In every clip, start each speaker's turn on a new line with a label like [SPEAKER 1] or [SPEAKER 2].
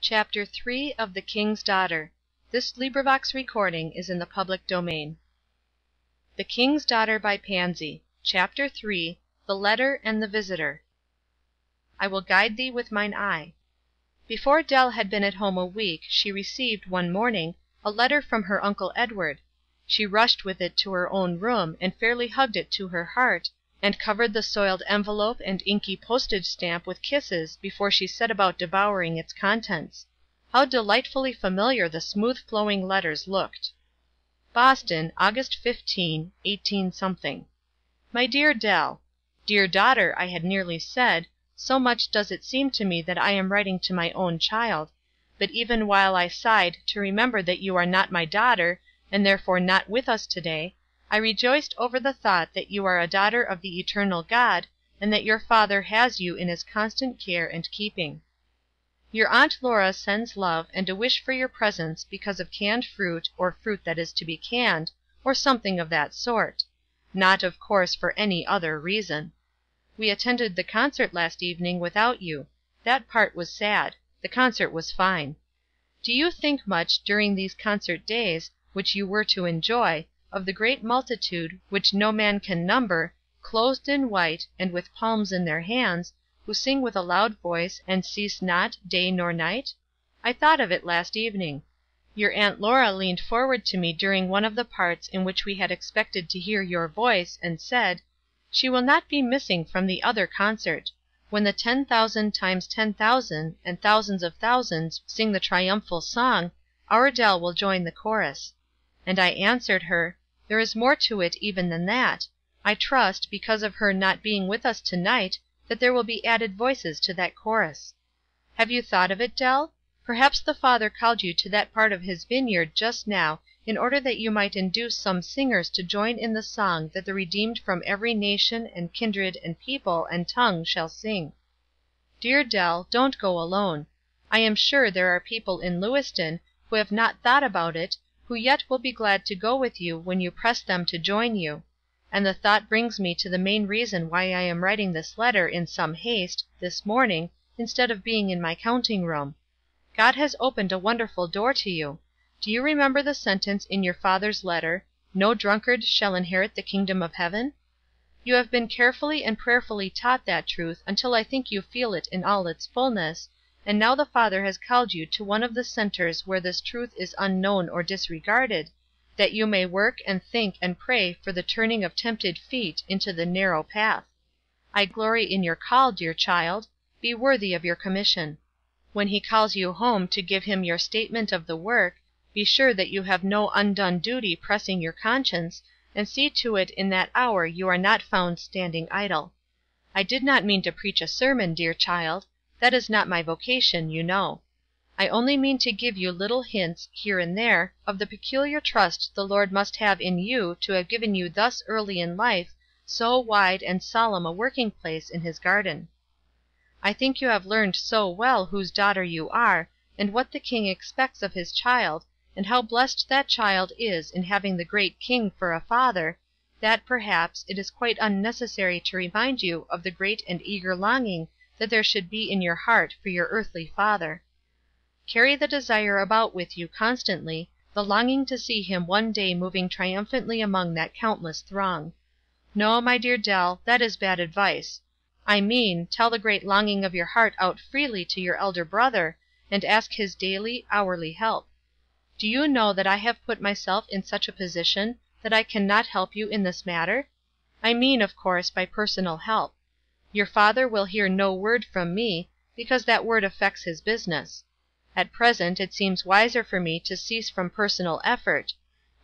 [SPEAKER 1] Chapter 3 of The King's Daughter. The King's Daughter by Pansy. Chapter 3. The Letter and the Visitor. I will guide thee with mine eye. Before Dell had been at home a week she received, one morning, a letter from her Uncle Edward. She rushed with it to her own room, and fairly hugged it to her heart, and covered the soiled envelope and inky postage stamp with kisses before she set about devouring its contents. How delightfully familiar the smooth flowing letters looked. Boston, August 15, 18 . My dear Dell, Dear daughter, I had nearly said, so much does it seem to me that I am writing to my own child; but even while I sighed to remember that you are not my daughter, and therefore not with us today, I rejoiced over the thought that you are a daughter of the eternal God, and that your father has you in his constant care and keeping. Your Aunt Laura sends love, and a wish for your presence because of canned fruit, or fruit that is to be canned, or something of that sort; not, of course, for any other reason. We attended the concert last evening without you. That part was sad. The concert was fine. Do you think much, during these concert days, which you were to enjoy, of the great multitude, which no man can number, clothed in white, and with palms in their hands, who sing with a loud voice, and cease not day nor night? I thought of it last evening. Your Aunt Laura leaned forward to me during one of the parts in which we had expected to hear your voice, and said, "She will not be missing from the other concert, when the 10,000 times 10,000, and thousands of thousands sing the triumphal song, our Dell will join the chorus." And I answered her, "There is more to it even than that. I trust, because of her not being with us tonight, that there will be added voices to that chorus." Have you thought of it, Dell? Perhaps the Father called you to that part of his vineyard just now in order that you might induce some singers to join in the song that the redeemed from every nation, and kindred, and people, and tongue shall sing. Dear Dell, don't go alone. I am sure there are people in Lewiston who have not thought about it, who yet will be glad to go with you when you press them to join you; and the thought brings me to the main reason why I am writing this letter in some haste, this morning, instead of being in my counting room. God has opened a wonderful door to you. Do you remember the sentence in your father's letter, "No drunkard shall inherit the kingdom of heaven"? You have been carefully and prayerfully taught that truth until I think you feel it in all its fullness, and now the Father has called you to one of the centers where this truth is unknown or disregarded, that you may work and think and pray for the turning of tempted feet into the narrow path. I glory in your call, dear child. Be worthy of your commission. When he calls you home to give him your statement of the work, be sure that you have no undone duty pressing your conscience, and see to it in that hour you are not found standing idle. I did not mean to preach a sermon, dear child. That is not my vocation, you know. I only mean to give you little hints, here and there, of the peculiar trust the Lord must have in you to have given you thus early in life so wide and solemn a working place in his garden. I think you have learned so well whose daughter you are, and what the King expects of his child, and how blessed that child is in having the great King for a father, that, perhaps, it is quite unnecessary to remind you of the great and eager longing that there should be in your heart for your earthly father. Carry the desire about with you constantly, the longing to see him one day moving triumphantly among that countless throng. No, my dear Dell, that is bad advice. I mean, tell the great longing of your heart out freely to your elder brother, and ask his daily, hourly help. Do you know that I have put myself in such a position that I can not help you in this matter? I mean, of course, by personal help. Your father will hear no word from me, because that word affects his business. At present it seems wiser for me to cease from personal effort.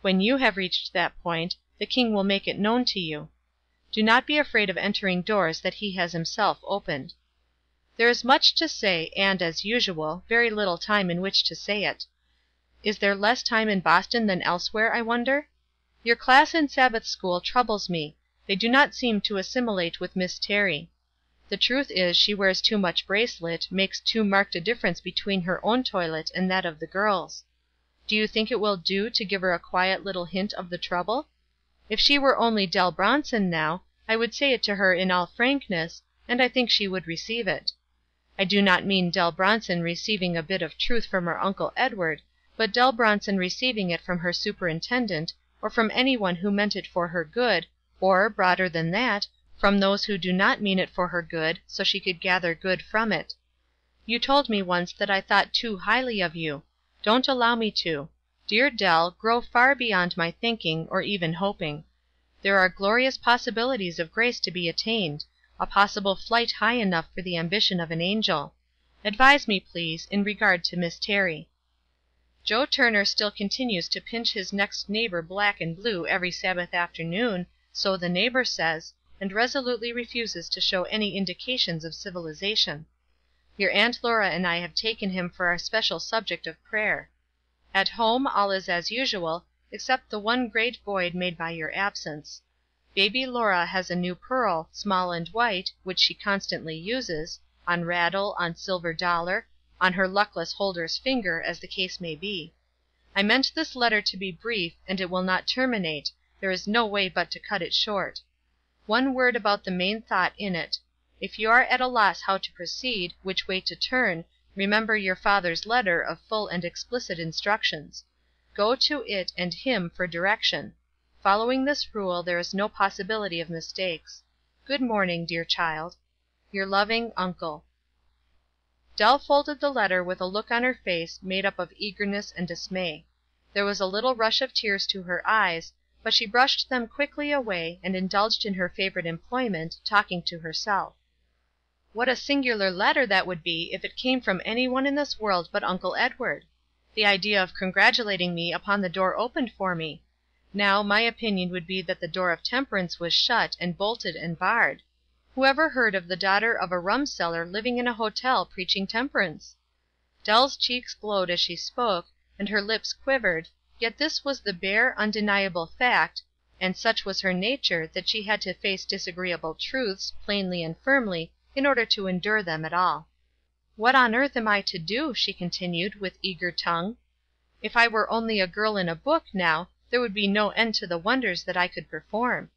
[SPEAKER 1] When you have reached that point, the King will make it known to you. Do not be afraid of entering doors that he has himself opened. There is much to say, and, as usual, very little time in which to say it. Is there less time in Boston than elsewhere, I wonder? Your class in Sabbath school troubles me. They do not seem to assimilate with Miss Terry. The truth is she wears too much bracelet, makes too marked a difference between her own toilet and that of the girls. Do you think it will do to give her a quiet little hint of the trouble? If she were only Dell Bronson now, I would say it to her in all frankness, and I think she would receive it. I do not mean Dell Bronson receiving a bit of truth from her Uncle Edward, but Dell Bronson receiving it from her superintendent, or from any one who meant it for her good, or, broader than that, from those who do not mean it for her good, so she could gather good from it. You told me once that I thought too highly of you. Don't allow me to. Dear Dell, grow far beyond my thinking, or even hoping. There are glorious possibilities of grace to be attained, a possible flight high enough for the ambition of an angel. Advise me, please, in regard to Miss Terry. Joe Turner still continues to pinch his next neighbor black and blue every Sabbath afternoon, so the neighbor says, and resolutely refuses to show any indications of civilization. Your Aunt Laura and I have taken him for our special subject of prayer. At home all is as usual, except the one great void made by your absence. Baby Laura has a new pearl, small and white, which she constantly uses, on rattle, on silver dollar, on her luckless holder's finger, as the case may be. I meant this letter to be brief, and it will not terminate, there is no way but to cut it short. One word about the main thought in it. If you are at a loss how to proceed, which way to turn, remember your father's letter of full and explicit instructions. Go to it and him for direction. Following this rule, there is no possibility of mistakes. Good morning, dear child. Your loving Uncle. Dell folded the letter with a look on her face made up of eagerness and dismay. There was a little rush of tears to her eyes, but she brushed them quickly away, and indulged in her favorite employment, talking to herself. What a singular letter that would be if it came from any one in this world but Uncle Edward! The idea of congratulating me upon the door opened for me! Now, my opinion would be that the door of temperance was shut, and bolted and barred. Who ever heard of the daughter of a rum seller living in a hotel preaching temperance? Dell's cheeks glowed as she spoke, and her lips quivered, yet this was the bare, undeniable fact, and such was her nature that she had to face disagreeable truths, plainly and firmly, in order to endure them at all. "What on earth am I to do?" she continued, with eager tongue. "If I were only a girl in a book, now, there would be no end to the wonders that I could perform.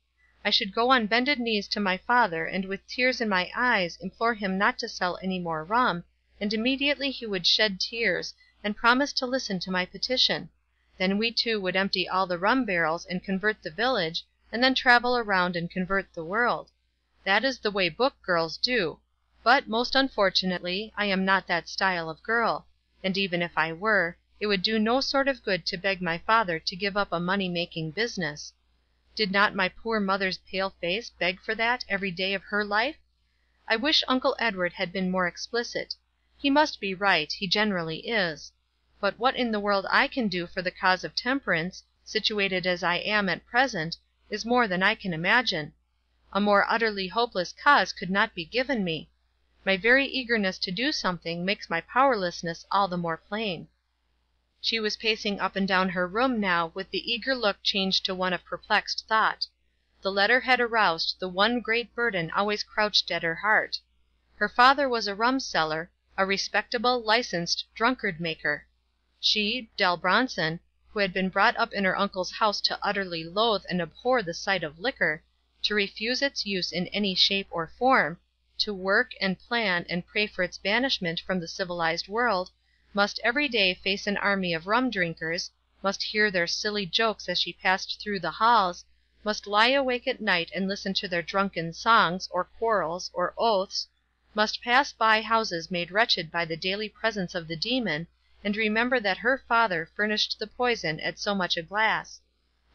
[SPEAKER 1] I should go on bended knees to my father, and with tears in my eyes implore him not to sell any more rum, and immediately he would shed tears, and promise to listen to my petition. Then we two would empty all the rum barrels, and convert the village, and then travel around and convert the world. That is the way book girls do; but, most unfortunately, I am not that style of girl; and even if I were, it would do no sort of good to beg my father to give up a money-making business. Did not my poor mother's pale face beg for that every day of her life? I wish Uncle Edward had been more explicit. He must be right, he generally is. But what in the world I can do for the cause of temperance, situated as I am at present, is more than I can imagine. A more utterly hopeless cause could not be given me. My very eagerness to do something makes my powerlessness all the more plain." She was pacing up and down her room now, with the eager look changed to one of perplexed thought. The letter had aroused the one great burden always crouched at her heart. Her father was a rum seller, a respectable, licensed drunkard maker. She, Dell Bronson, who had been brought up in her uncle's house to utterly loathe and abhor the sight of liquor, to refuse its use in any shape or form, to work, and plan, and pray for its banishment from the civilized world, must every day face an army of rum drinkers, must hear their silly jokes as she passed through the halls, must lie awake at night and listen to their drunken songs, or quarrels, or oaths, must pass by houses made wretched by the daily presence of the demon, and remember that her father furnished the poison at so much a glass;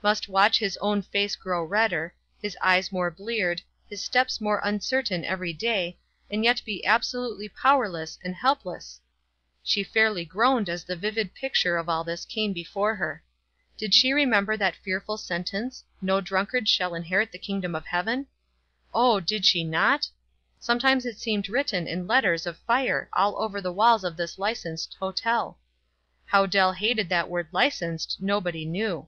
[SPEAKER 1] must watch his own face grow redder, his eyes more bleared, his steps more uncertain every day, and yet be absolutely powerless and helpless. She fairly groaned as the vivid picture of all this came before her. Did she remember that fearful sentence, "No drunkard shall inherit the kingdom of heaven"? Oh, did she not? Sometimes it seemed written in letters of fire all over the walls of this licensed hotel. How Dell hated that word licensed, nobody knew.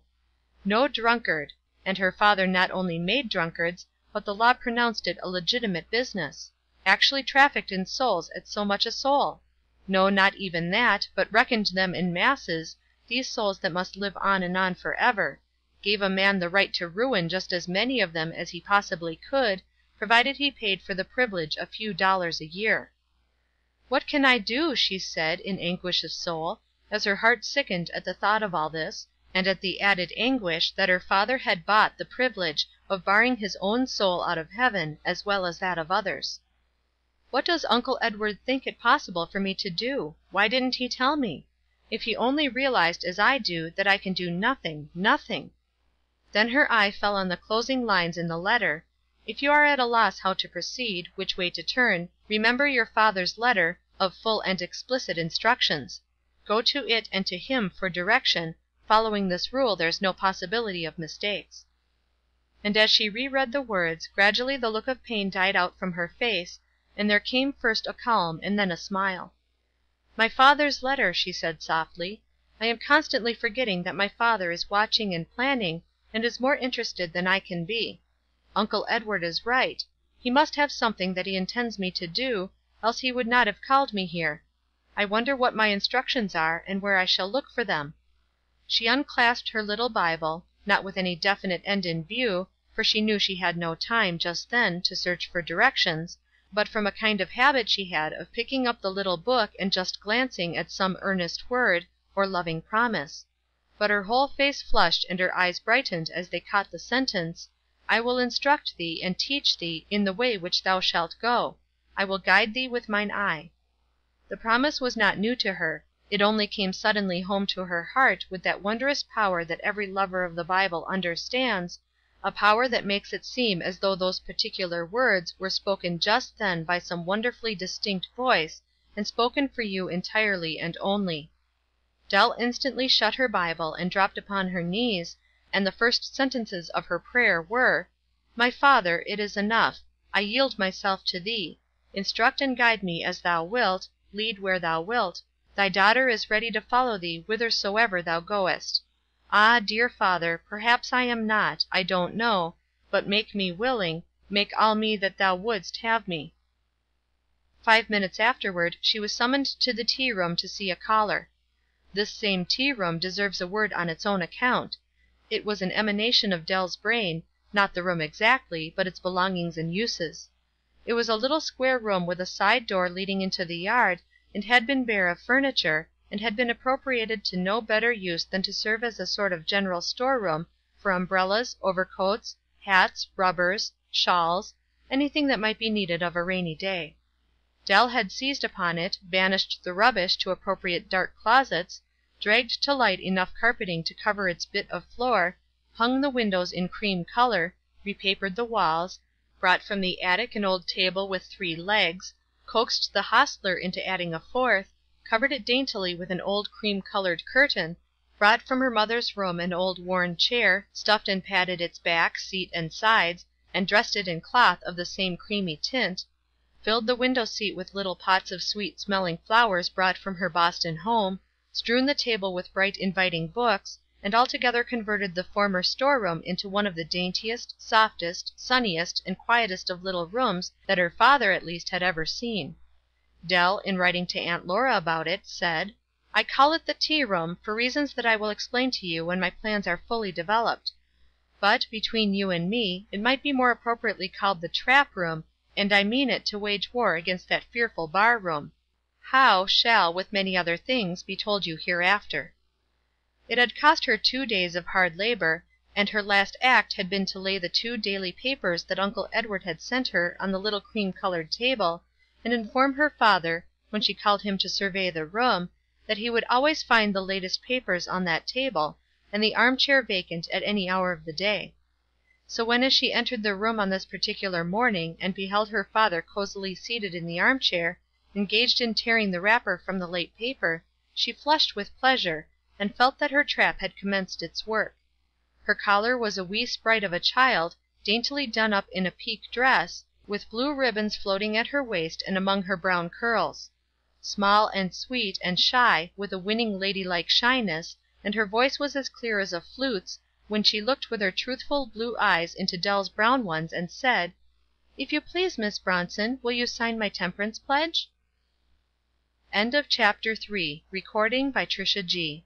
[SPEAKER 1] No drunkard! And her father not only made drunkards, but the law pronounced it a legitimate business. Actually trafficked in souls at so much a soul! No, not even that, but reckoned them in masses, these souls that must live on and on forever; gave a man the right to ruin just as many of them as he possibly could, provided he paid for the privilege a few dollars a year. "What can I do?" she said, in anguish of soul, as her heart sickened at the thought of all this, and at the added anguish that her father had bought the privilege of barring his own soul out of heaven, as well as that of others. "What does Uncle Edward think it possible for me to do? Why didn't he tell me? If he only realized, as I do, that I can do nothing, nothing!" Then her eye fell on the closing lines in the letter: "If you are at a loss how to proceed, which way to turn, remember your father's letter, of full and explicit instructions. Go to it and to him for direction. Following this rule there's no possibility of mistakes." And as she reread the words, gradually the look of pain died out from her face, and there came first a calm and then a smile. "My father's letter," she said softly. "I am constantly forgetting that my father is watching and planning, and is more interested than I can be. Uncle Edward is right. He must have something that he intends me to do, else he would not have called me here. I wonder what my instructions are, and where I shall look for them." She unclasped her little Bible, not with any definite end in view, for she knew she had no time, just then, to search for directions, but from a kind of habit she had of picking up the little book and just glancing at some earnest word, or loving promise. But her whole face flushed and her eyes brightened as they caught the sentence: "I will instruct thee, and teach thee in the way which thou shalt go. I will guide thee with mine eye." The promise was not new to her; it only came suddenly home to her heart with that wondrous power that every lover of the Bible understands, a power that makes it seem as though those particular words were spoken just then by some wonderfully distinct voice, and spoken for you entirely and only. Dell instantly shut her Bible and dropped upon her knees, and the first sentences of her prayer were: "My Father, it is enough. I yield myself to thee. Instruct and guide me as thou wilt, lead where thou wilt. Thy daughter is ready to follow thee whithersoever thou goest. Ah, dear Father, perhaps I am not, I don't know, but make me willing, make all me that thou wouldst have me." 5 minutes afterward she was summoned to the tea room to see a caller. This same tea room deserves a word on its own account. It was an emanation of Dell's brain, not the room exactly, but its belongings and uses. It was a little square room with a side door leading into the yard, and had been bare of furniture, and had been appropriated to no better use than to serve as a sort of general store room for umbrellas, overcoats, hats, rubbers, shawls, anything that might be needed of a rainy day. Dell had seized upon it, banished the rubbish to appropriate dark closets, dragged to light enough carpeting to cover its bit of floor, hung the windows in cream color, repapered the walls, brought from the attic an old table with 3 legs, coaxed the hostler into adding a 4th, covered it daintily with an old cream-colored curtain, brought from her mother's room an old worn chair, stuffed and padded its back, seat, and sides, and dressed it in cloth of the same creamy tint, filled the window seat with little pots of sweet-smelling flowers brought from her Boston home, strewn the table with bright inviting books, and altogether converted the former storeroom into one of the daintiest, softest, sunniest, and quietest of little rooms that her father, at least, had ever seen. Dell, in writing to Aunt Laura about it, said: "I call it the tea room, for reasons that I will explain to you when my plans are fully developed. But, between you and me, it might be more appropriately called the trap room, and I mean it to wage war against that fearful bar room. How, shall, with many other things, be told you hereafter." It had cost her 2 days of hard labor, and her last act had been to lay the 2 daily papers that Uncle Edward had sent her on the little cream-colored table, and inform her father, when she called him to survey the room, that he would always find the latest papers on that table, and the armchair vacant at any hour of the day. So when as she entered the room on this particular morning, and beheld her father cosily seated in the armchair, engaged in tearing the wrapper from the late paper, she flushed with pleasure, and felt that her trap had commenced its work. Her caller was a wee sprite of a child, daintily done up in a pique dress, with blue ribbons floating at her waist and among her brown curls. Small and sweet and shy, with a winning ladylike shyness, and her voice was as clear as a flute's, when she looked with her truthful blue eyes into Dell's brown ones, and said: "If you please, Miss Bronson, will you sign my temperance pledge?" End of Chapter 3. Recording by TriciaG.